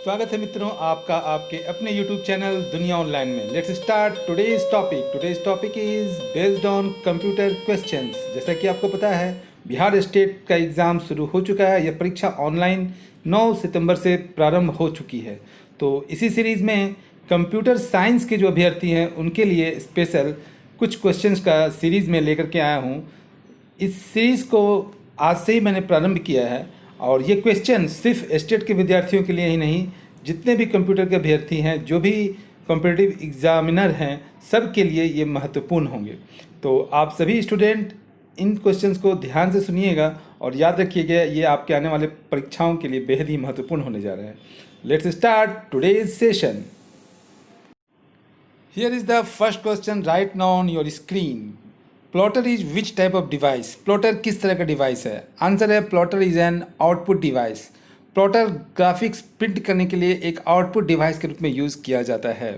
स्वागत है मित्रों आपका आपके अपने YouTube चैनल दुनिया ऑनलाइन में। Let's start today's topic is based on computer questions. जैसा कि आपको पता है बिहार स्टेट का एग्ज़ाम शुरू हो चुका है। यह परीक्षा ऑनलाइन 9 सितंबर से प्रारंभ हो चुकी है। तो इसी सीरीज़ में कंप्यूटर साइंस के जो अभ्यर्थी हैं उनके लिए स्पेशल कुछ क्वेश्चंस का सीरीज़ में लेकर के आया हूँ। इस सीरीज़ को आज से ही मैंने प्रारंभ किया है और ये क्वेश्चन सिर्फ स्टेट के विद्यार्थियों के लिए ही नहीं, जितने भी कंप्यूटर के अभ्यर्थी हैं, जो भी कॉम्पिटिटिव एग्जामिनर हैं, सब के लिए ये महत्वपूर्ण होंगे। तो आप सभी स्टूडेंट इन क्वेश्चंस को ध्यान से सुनिएगा और याद रखिएगा, ये आपके आने वाले परीक्षाओं के लिए बेहद ही महत्वपूर्ण होने जा रहे हैं। Let's start today's session. Here is the first question right now on your screen. Plotter is which type of device? Plotter किस तरह का डिवाइस है? आंसर है plotter is an output device. Plotter graphics print करने के लिए एक output device के रूप में यूज़ किया जाता है।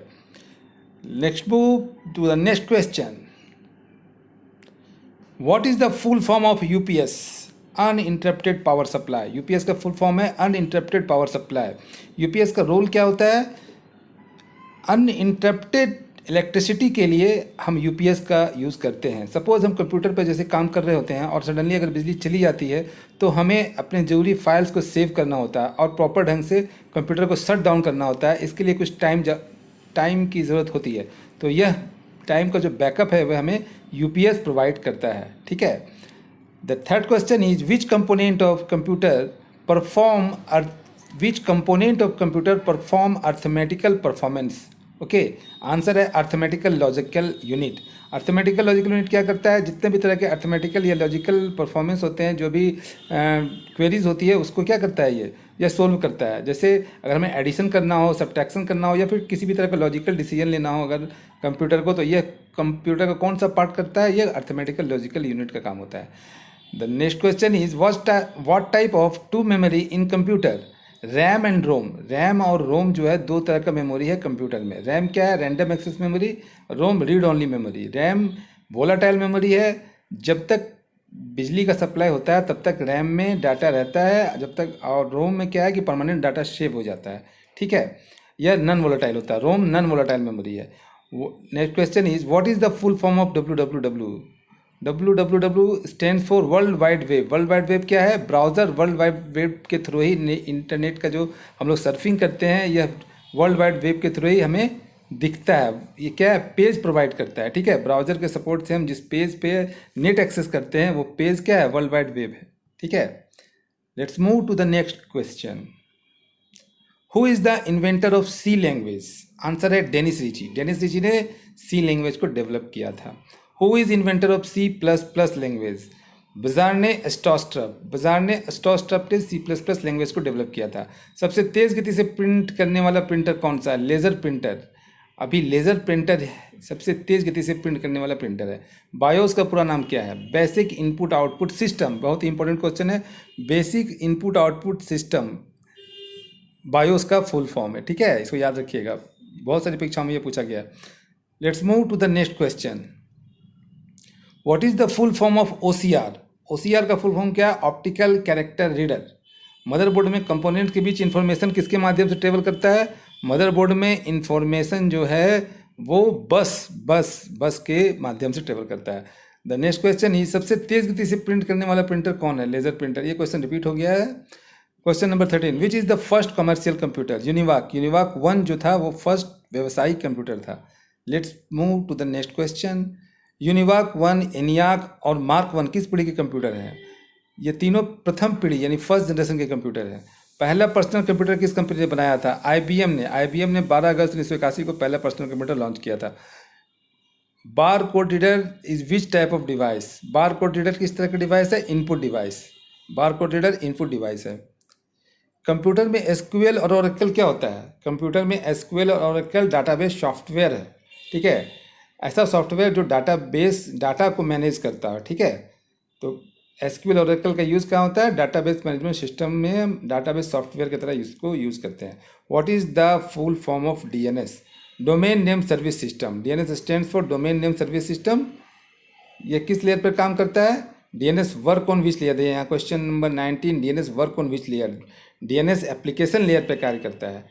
Next move to the next question. What is the full form of UPS? Uninterrupted power supply. UPS का फुल फॉर्म है अनइंटरप्टेड पावर सप्लाई। यूपीएस का रोल क्या होता है? अनइंटरप्टेड इलेक्ट्रिसिटी के लिए हम यूपीएस का यूज़ करते हैं। सपोज़ हम कंप्यूटर पर जैसे काम कर रहे होते हैं और सडनली अगर बिजली चली जाती है तो हमें अपने ज़रूरी फाइल्स को सेव करना होता है और प्रॉपर ढंग से कंप्यूटर को शट डाउन करना होता है। इसके लिए कुछ टाइम की ज़रूरत होती है। तो यह टाइम का जो बैकअप है वह हमें यूपीएस प्रोवाइड करता है। ठीक है। The third question is which component of computer perform arithmetical performance? Okay, answer है arithmetical logical unit. Arithmetical logical unit क्या करता है? जितने भी तरह के अर्थमेटिकल या लॉजिकल परफॉर्मेंस होते हैं, जो भी क्वेरीज होती है, उसको क्या करता है? यह सोल्व करता है। जैसे अगर हमें एडिशन करना हो, सब्ट्रैक्शन करना हो या फिर किसी भी तरह का लॉजिकल डिसीजन लेना हो अगर कंप्यूटर को, तो यह कंप्यूटर का कौन सा पार्ट करता है? यह अर्थमेटिकल लॉजिकल यूनिट का काम होता है। The next question is what type of two memory in computer? RAM and ROM. RAM और रोम जो है दो तरह का मेमोरी है कंप्यूटर में। रैम क्या है? Random access memory. ROM read only memory. RAM volatile memory है। जब तक बिजली का सप्लाई होता है तब तक रैम में डाटा रहता है, जब तक। और रोम में क्या है कि परमानेंट डाटा सेव हो जाता है। ठीक है। यह नॉन वोलाटाइल होता है। रोम नॉन वोलाटाइल मेमोरी है। Next question is what is the full form of www? www stand for world wide web. World wide web क्या है? ब्राउज़र। वर्ल्ड वाइड वेब के थ्रू ही इंटरनेट का जो हम लोग सर्फिंग करते हैं, यह वर्ल्ड वाइड वेब के थ्रू ही हमें दिखता है। ये क्या है? पेज प्रोवाइड करता है। ठीक है। ब्राउज़र के सपोर्ट से हम जिस पेज पे नेट एक्सेस करते हैं वो पेज क्या है? वर्ल्ड वाइड वेब है। ठीक है। Let's move to the next question. Who is the inventor of C language? Answer है डेनिस रिची। डेनिस रिची ने सी लैंग्वेज को डेवलप किया था। Who is inventor of C++ language? बाजार ने स्टॉस्ट्रप ने C++ लैंग्वेज को डेवलप किया था। सबसे तेज़ गति से प्रिंट करने वाला प्रिंटर कौन सा है? Laser printer. अभी लेज़र प्रिंटर सबसे तेज़ गति से प्रिंट करने वाला प्रिंटर है। बायोस का पूरा नाम क्या है? Basic input output system. बहुत ही इंपॉर्टेंट क्वेश्चन है। Basic input output system BIOS का फुल फॉर्म है। ठीक है, इसको याद रखिएगा, बहुत सारी परीक्षाओं में ये पूछा गया। Let's move to the next question. What is the full form of OCR? OCR का फुल फॉर्म क्या है? Optical character reader. मदरबोर्ड में कंपोनेंट के बीच इंफॉर्मेशन किसके माध्यम से ट्रेवल करता है? मदरबोर्ड में इंफॉर्मेशन जो है वो बस के माध्यम से ट्रेवल करता है। द नेक्स्ट क्वेश्चन ही सबसे तेज गति से प्रिंट करने वाला प्रिंटर कौन है? Laser printer. ये क्वेश्चन रिपीट हो गया है। Question number 13 which is the first commercial computer? UNIVAC 1 जो था वो फर्स्ट व्यावसायिक कंप्यूटर था। Let's move to the next question. UNIVAC 1, ENIAC और मार्क 1 किस पीढ़ी के कंप्यूटर हैं? ये तीनों प्रथम पीढ़ी यानी फर्स्ट जनरेशन के कंप्यूटर हैं। पहला पर्सनल कंप्यूटर किस कंपनी ने बनाया था? IBM ने 12 अगस्त 1981 को पहला पर्सनल कंप्यूटर लॉन्च किया था। Bar code reader is which type of device? Bar code reader किस तरह का डिवाइस है? Input device. Bar code reader input device है। कंप्यूटर में SQL और ओरेकल क्या होता है? कंप्यूटर में SQL और ओरेकल डाटाबेस सॉफ्टवेयर है। ठीक है, ऐसा सॉफ्टवेयर जो डाटा को मैनेज करता है। ठीक है, तो SQL और ओरेकल का यूज़ क्या होता है? डाटाबेस मैनेजमेंट सिस्टम में डाटाबेस सॉफ्टवेयर की तरह इसको यूज़ करते हैं। What is the full form of DNS? Domain name service system. DNS stands for domain name service system. ये किस लेयर पर काम करता है? DNS work on which layer? यहाँ question number 19, DNS work on which layer? DNS application layer पर कार्य करता है।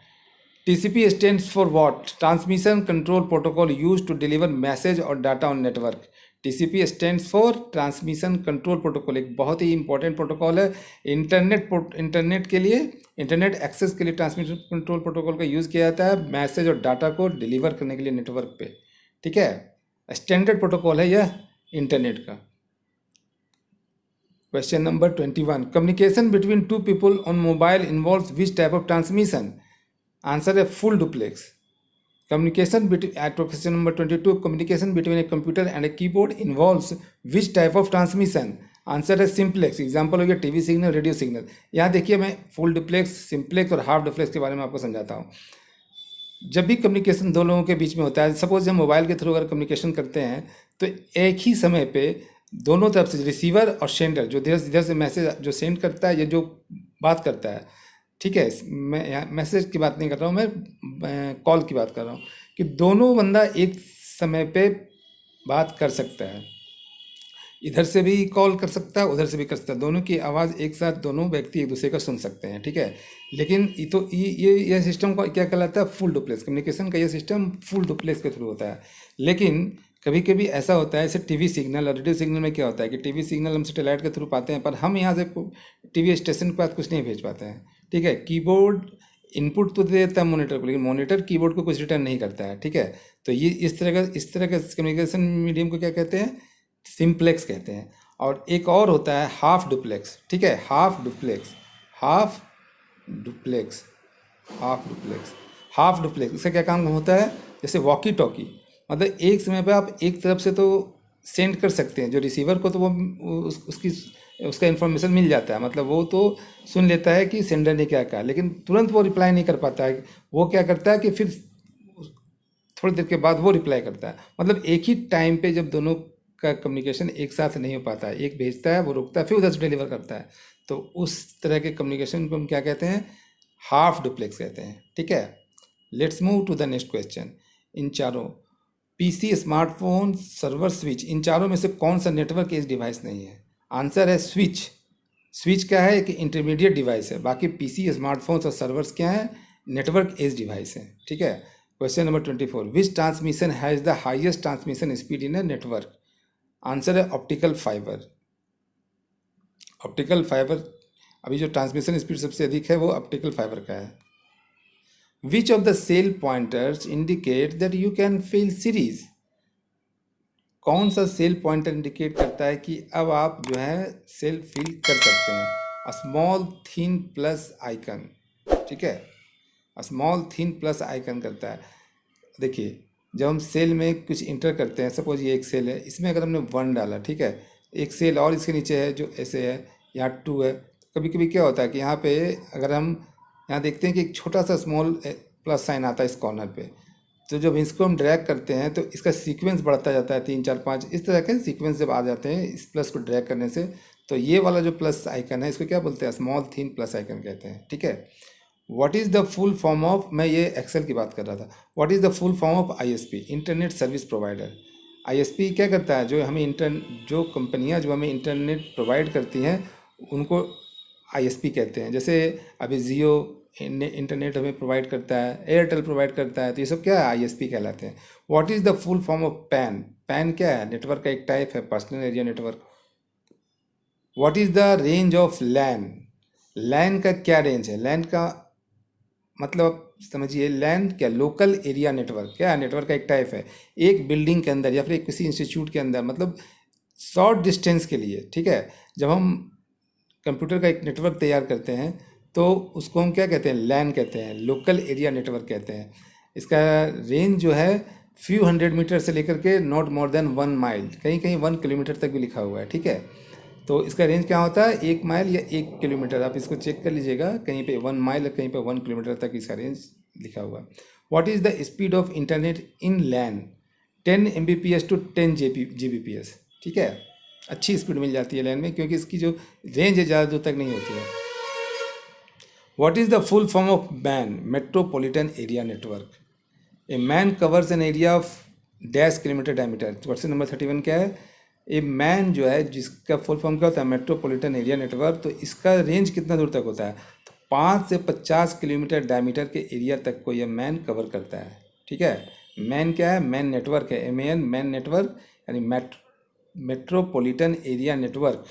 TCP stands for what? Transmission Control Protocol used to deliver message और data on network. TCP stands for transmission control protocol, एक बहुत ही important protocol है internet के लिए, इंटरनेट एक्सेस के लिए ट्रांसमिशन कंट्रोल प्रोटोकॉल का यूज़ किया जाता है मैसेज और डाटा को डिलीवर करने के लिए नेटवर्क पे, ठीक है। स्टैंडर्ड प्रोटोकॉल है यह इंटरनेट का। Question number 21, communication between two people on mobile involves which type of transmission? Answer है full duplex. Communication between at question number 22, communication between a computer and a keyboard involves which type of transmission? Answer है simplex. Example हो गया TV signal, radio signal. यहाँ देखिए मैं full duplex, simplex और half duplex के बारे में आपको समझाता हूँ। जब भी कम्युनिकेशन दो लोगों के बीच में होता है, सपोज हम मोबाइल के थ्रू अगर कम्युनिकेशन करते हैं तो एक ही समय पे दोनों तरफ से रिसीवर और सेंडर, जो इधर से मैसेज जो सेंड करता है या जो बात करता है, ठीक है, मैं यहाँ मैसेज की बात नहीं कर रहा हूँ, मैं कॉल की बात कर रहा हूँ, कि दोनों बंदा एक समय पे बात कर सकता है। इधर से भी कॉल कर सकता है, उधर से भी कर सकता है, दोनों की आवाज़ एक साथ दोनों व्यक्ति एक दूसरे का सुन सकते हैं, ठीक है। लेकिन ये सिस्टम को क्या कहलाता है? Full duplex. कम्युनिकेशन का ये सिस्टम फुल डुप्लेक्स के थ्रू होता है। लेकिन कभी कभी ऐसा होता है, जैसे टीवी सिग्नल और रेडियो सिग्नल में क्या होता है कि टीवी सिग्नल हम सैटेलाइट के थ्रू पाते हैं, पर हम यहाँ से टीवी स्टेशन के पास कुछ नहीं भेज पाते हैं, ठीक है। कीबोर्ड इनपुट तो दे देता है मॉनिटर को, लेकिन मॉनिटर कीबोर्ड को कुछ रिटर्न नहीं करता है, ठीक है। तो ये इस तरह का कम्युनिकेशन मीडियम को क्या कहते हैं? सिंप्लेक्स कहते हैं। और एक और होता है हाफ डुप्लेक्स, ठीक है। हाफ डुप्लेक्स इसका क्या काम होता है? जैसे वॉकी टॉकी, मतलब एक समय पे आप एक तरफ से तो सेंड कर सकते हैं, जो रिसीवर को तो वो उसका इन्फॉर्मेशन मिल जाता है, मतलब वो तो सुन लेता है कि सेंडर ने क्या कहा, लेकिन तुरंत वो रिप्लाई नहीं कर पाता है। वो क्या करता है कि फिर थोड़ी देर के बाद वो रिप्लाई करता है। मतलब एक ही टाइम पे जब दोनों का कम्युनिकेशन एक साथ नहीं हो पाता है, एक भेजता है, वो रुकता है, फिर उधर से डिलीवर करता है, तो उस तरह के कम्युनिकेशन को हम क्या कहते हैं? हाफ डुप्लेक्स कहते हैं, ठीक है। Let's move to the next question. इन चारों पीसी, स्मार्टफोन, सर्वर, स्विच, इन चारों में से कौन सा नेटवर्क एज डिवाइस नहीं है? आंसर है स्विच। स्विच क्या है? एक इंटरमीडिएट डिवाइस है। बाकी पीसी, स्मार्टफोन्स और सर्वर्स क्या है? नेटवर्क एज डिवाइस है, ठीक है। Question number 24, which transmission has the highest transmission speed in a network? Answer है ऑप्टिकल फाइबर। ऑप्टिकल फाइबर, अभी जो ट्रांसमिशन स्पीड सबसे अधिक है वो ऑप्टिकल फाइबर का है। Which of the cell pointers indicate that you can fill series? कौन सा सेल पॉइंटर इंडिकेट करता है कि अब आप जो है सेल फिल कर सकते हैं? A small thin plus icon, ठीक है। A small thin plus icon करता है। देखिए, जब हम सेल में कुछ इंटर करते हैं, सपोज ये एक सेल है, इसमें अगर हमने 1 डाला, ठीक है, एक सेल और इसके नीचे है जो ऐसे है, यहाँ 2 है। कभी कभी क्या होता है कि यहाँ पे अगर हम यहाँ देखते हैं कि एक छोटा सा स्मॉल प्लस साइन आता है इस कॉर्नर पे, तो जब इसको हम ड्रैग करते हैं तो इसका सीक्वेंस बढ़ता जाता है, 3 4 5 इस तरह के सीक्वेंस जब आ जाते हैं इस प्लस को ड्रैग करने से, तो ये वाला जो प्लस आइकन है इसको क्या बोलते हैं? स्मॉल थिन प्लस आइकन कहते हैं, ठीक है। What is the full form of, मैं ये एक्सेल की बात कर रहा था, what is the full form of ISP? Internet service provider. ISP क्या करता है? जो कंपनियां जो हमें इंटरनेट प्रोवाइड करती हैं उनको आईएसपी कहते हैं। जैसे अभी जियो इंटरनेट हमें प्रोवाइड करता है, एयरटेल प्रोवाइड करता है, तो ये सब क्या है? आईएसपी कहलाते हैं। What is the full form of PAN? PAN क्या है? नेटवर्क का एक टाइप है, personal area network. What is the range of LAN? LAN का क्या रेंज है? लैन का मतलब समझिए, लैन क्या? Local area network. क्या है? नेटवर्क का एक टाइप है, एक बिल्डिंग के अंदर या फिर किसी इंस्टीट्यूट के अंदर, मतलब शॉर्ट डिस्टेंस के लिए, ठीक है। जब हम कंप्यूटर का एक नेटवर्क तैयार करते हैं तो उसको हम क्या कहते हैं? लैन कहते हैं, लोकल एरिया नेटवर्क कहते हैं। इसका रेंज जो है फ्यू 100 मीटर से लेकर के नॉट मोर देन 1 माइल, कहीं कहीं 1 किलोमीटर तक भी लिखा हुआ है, ठीक है। तो इसका रेंज क्या होता है? 1 माइल या 1 किलोमीटर, आप इसको चेक कर लीजिएगा, कहीं पे 1 माइल और कहीं पे 1 किलोमीटर तक इसका रेंज लिखा हुआ है। What is the speed of internet in LAN? 10 Mbps to 10 Gbps, ठीक है। अच्छी स्पीड मिल जाती है लैन में, क्योंकि इसकी जो रेंज है ज़्यादा दूर तक नहीं होती है। What is the full form of man? Metropolitan area network. A man covers an area of dash kilometre diameter. Question number 31 क्या है? ए मैन जो है जिसका फुल फॉर्म क्या होता है? Metropolitan area network. तो इसका रेंज कितना दूर तक होता है? तो 5 से 50 किलोमीटर डायमीटर के एरिया तक को यह मैन कवर करता है। ठीक है, मैन क्या है? मैन नेटवर्क है, MAN, मैन नेटवर्क यानी metropolitan area network.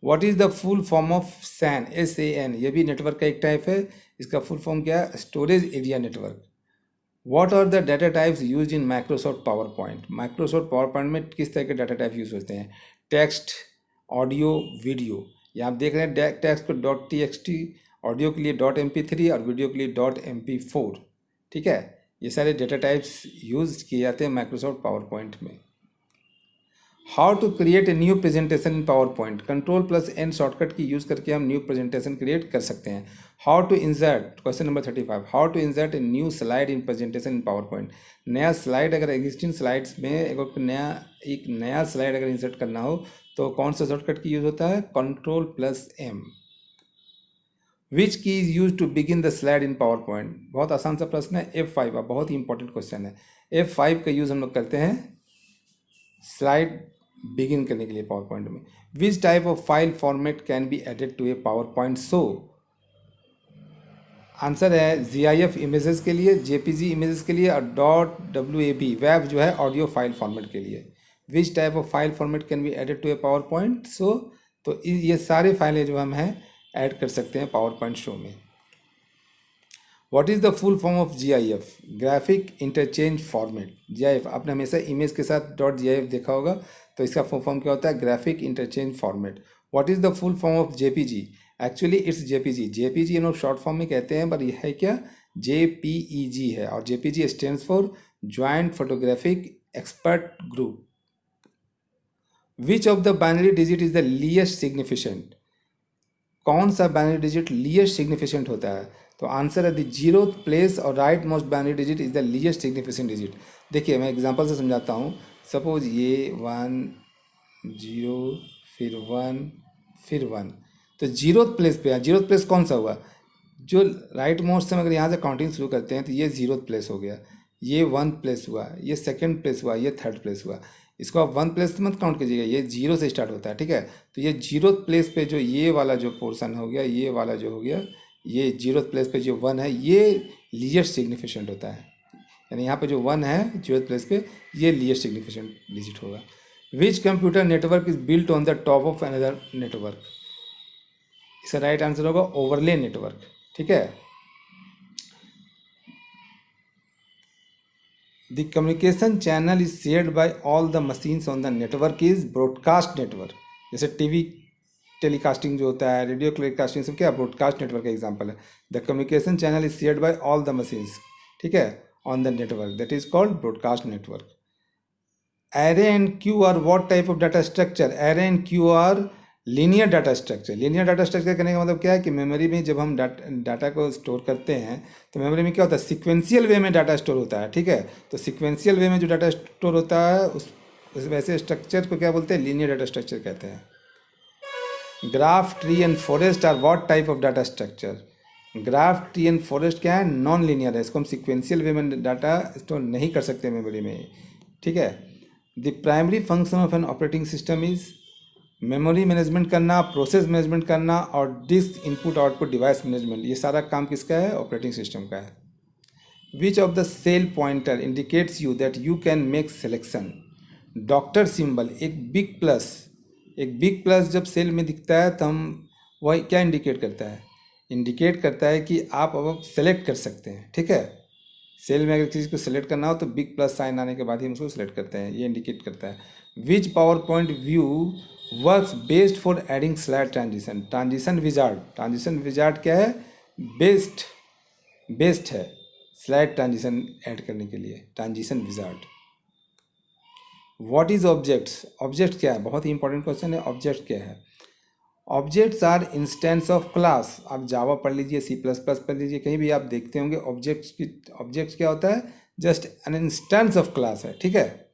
What is the full form of SAN? SAN, ये भी नेटवर्क का एक टाइप है। इसका फुल फॉर्म क्या है? Storage area network. What are the data types use in Microsoft PowerPoint? Microsoft PowerPoint में किस तरह के डाटा टाइप यूज होते हैं? Text, audio, video. यहाँ आप देख रहे हैं टेक्स्ट को .txt, ऑडियो के लिए .mp3 और वीडियो के लिए .mp4। ठीक है, ये सारे डेटा टाइप्स यूज किए जाते हैं माइक्रोसॉफ्ट पावर पॉइंट में। How to create a new presentation in PowerPoint? Ctrl+N shortcut की यूज़ करके हम न्यू प्रेजेंटेशन क्रिएट कर सकते हैं। How to insert, question number 35, how to insert a new slide in presentation in PowerPoint? नया slide अगर existing slides में एक नया स्लाइड अगर इंसर्ट करना हो तो कौन सा शॉर्टकट की यूज़ होता है? Ctrl+M। Which key is use to begin the slide in PowerPoint? बहुत आसान सा प्रश्न है, F5 का, बहुत ही इंपॉर्टेंट क्वेश्चन है। F5 का यूज़ हम लोग करते हैं स्लाइड बिगिन करने के लिए पावर पॉइंट में। Which type of file format can be added to a PowerPoint show? Answer है GIF इमेजेस के लिए, JPG इमेजेस के लिए और .WAV वेब जो है ऑडियो फाइल फॉर्मेट के लिए। Which type of file format can be added to a PowerPoint show? तो ये सारे फाइलें जो हम हैं ऐड कर सकते हैं पावर पॉइंट शो में। What is the full form of GIF? Graphic interchange format. GIF आपने हमेशा इमेज के साथ .gif देखा होगा, तो इसका फुल फॉर्म क्या होता है? Graphic interchange format. What is the full form of JPG? Actually it's JPG हम लोग शॉर्ट फॉर्म में कहते हैं, पर यह है क्या? JPEG है, और JPG stands for joint photographic expert group. Which of the binary digit is the least significant? कौन सा बाइनरी डिजिट लीस्ट सिग्निफिकेंट होता है? तो आंसर है द 0th प्लेस और right most binary digit is the least significant digit. देखिए मैं example से समझाता हूँ। सपोज ये 1 0 फिर 1 फिर 1, तो 0th प्लेस पे है। 0th प्लेस कौन सा हुआ? जो राइट मोस्ट से अगर यहाँ से काउंटिंग शुरू करते हैं तो ये 0th प्लेस हो गया, ये 1 प्लेस हुआ, ये 2nd प्लेस हुआ, ये 3rd प्लेस हुआ। इसको आप 1 प्लेस मत काउंट कीजिएगा, ये 0 से स्टार्ट होता है। ठीक है, तो ये 0th प्लेस पे जो ये वाला जो पोर्सन हो गया, ये वाला जो हो गया, ये 0th प्लेस पे जो 1 है ये लीस्ट सिग्निफिकेंट होता है। यानी यहाँ पे जो 1 है 0th प्लेस पे, ये लीस्ट सिग्निफिकेंट डिजिट होगा। Which computer network is built on the top of another network? इसका राइट आंसर होगा ओवरले नेटवर्क। ठीक है, the communication channel is shared by all the machines on the network is broadcast network. जैसे TV telecasting जो होता है, radio telecasting, सब क्या ब्रॉडकास्ट नेटवर्क का एग्जांपल है। The communication channel is shared by all the machines, ठीक है, on the network, that is called broadcast network. Array and Q R what type of data structure? Array and Q R linear data structure. Linear data structure करने का मतलब क्या है कि memory में जब हम डाटा को स्टोर करते हैं तो मेमोरी में क्या होता है? सिक्वेंशियल वे में डाटा स्टोर होता है। ठीक है, तो सिक्वेंशियल वे में जो डाटा स्टोर होता है उस वैसे स्ट्रक्चर को क्या बोलते हैं? लीनियर डाटा स्ट्रक्चर कहते हैं। Graph, tree and forest are what type of data structure? Graph, tree and forest क्या है? नॉन लीनियर है, इसको हम सिक्वेंशियल वे में डाटा स्टोर नहीं कर सकते मेमोरी में। ठीक है, the primary function of an operating system is memory management करना, प्रोसेस मैनेजमेंट करना और disk input output device management. ये सारा काम किसका है? ऑपरेटिंग सिस्टम का है। Which of the cell pointer indicates you that you can make selection? Doctor symbol, एक बिग प्लस जब सेल में दिखता है तो हम वही क्या इंडिकेट करता है? इंडिकेट करता है कि आप अब सेलेक्ट कर सकते हैं। ठीक है, सेल में अगर किसी को सेलेक्ट करना हो तो बिग प्लस साइन आने के बाद ही हम उसको सेलेक्ट करते हैं, ये इंडिकेट करता है। Which power point view works best for adding slide transition? Transition wizard क्या है? बेस्ट है स्लाइड ट्रांजिशन ऐड करने के लिए, transition wizard. What is objects? Object क्या है? बहुत ही इंपॉर्टेंट क्वेश्चन है। ऑब्जेक्ट क्या है? Objects are instance of class. आप जावा पढ़ लीजिए, C++ पढ़ लीजिए, कहीं भी आप देखते होंगे ऑब्जेक्ट्स क्या होता है? Just an instance of class है। ठीक है,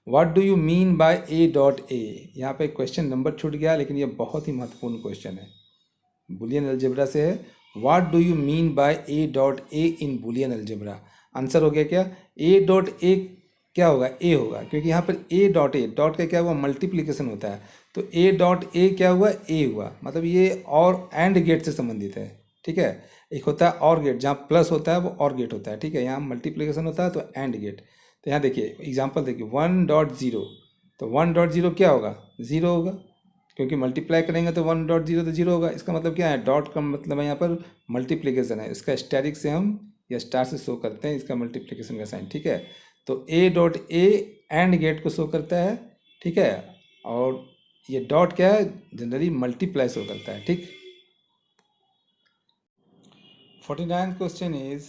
what do you mean by A.A? यहाँ पे क्वेश्चन नंबर छूट गया, लेकिन ये बहुत ही महत्वपूर्ण क्वेश्चन है, बुलियन अलजेब्रा से है। What do you mean by A.A in Boolean algebra? Answer हो गया क्या? A.A क्या होगा? A होगा, क्योंकि यहाँ पर A.A डॉट का क्या हुआ? मल्टीप्लिकेशन होता है। तो ए डॉट ए क्या हुआ, ए हुआ, मतलब ये और एंड गेट से संबंधित है। ठीक है, एक होता है और गेट, जहाँ प्लस होता है वो और गेट होता है। ठीक है, यहाँ मल्टीप्लिकेशन होता है तो एंड गेट। तो यहाँ देखिए एग्जाम्पल देखिए 1.0, तो 1.0 क्या होगा, ज़ीरो होगा, क्योंकि मल्टीप्लाई करेंगे तो 1.0 तो जीरो होगा। इसका मतलब क्या है, डॉट का मतलब है यहाँ पर मल्टीप्लिकेशन है, इसका स्टैरिक से हम या स्टार से शो करते हैं इसका मल्टीप्लिकेशन का साइन। ठीक है, तो A dot A and gate को शो करता है। ठीक है, और ये डॉट क्या है, जनरली मल्टीप्लाई शो करता है। ठीक, 49 question is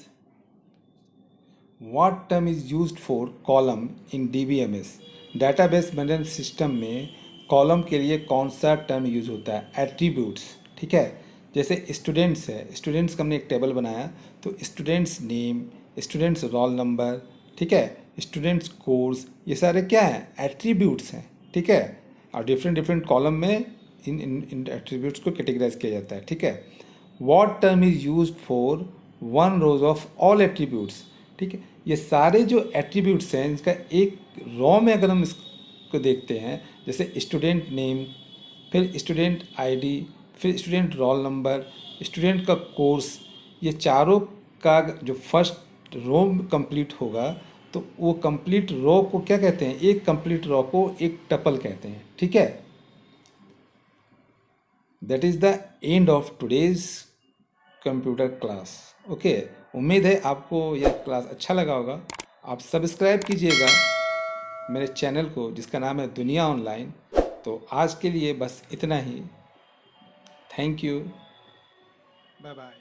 what term is used for column in DBMS, database management system में कॉलम के लिए कौन सा टर्म यूज होता है, एट्रीब्यूट्स। ठीक है, जैसे स्टूडेंट्स है, स्टूडेंट्स का हमने एक टेबल बनाया, तो students name, students roll number, ठीक है, स्टूडेंट्स कोर्स, ये सारे क्या हैं, एट्रीब्यूट्स हैं। ठीक है, और डिफरेंट डिफरेंट कॉलम में इन एट्रीब्यूट्स को कैटेगराइज किया जाता है। ठीक है, what term is use for one rose of all attributes. ठीक है, ये सारे जो एट्रीब्यूट्स हैं इसका एक रॉ में अगर हम इसको देखते हैं, जैसे स्टूडेंट नेम, फिर स्टूडेंट आईडी, फिर स्टूडेंट रोल नंबर, स्टूडेंट का कोर्स, ये चारों का जो फर्स्ट रो कंप्लीट होगा तो वो कंप्लीट रो को क्या कहते हैं, एक कंप्लीट रो को एक टपल कहते हैं। ठीक है, that is the end of today's computer class. Okay, उम्मीद है आपको यह क्लास अच्छा लगा होगा। आप सब्सक्राइब कीजिएगा मेरे चैनल को जिसका नाम है दुनिया ऑनलाइन। तो आज के लिए बस इतना ही। Thank you, bye bye.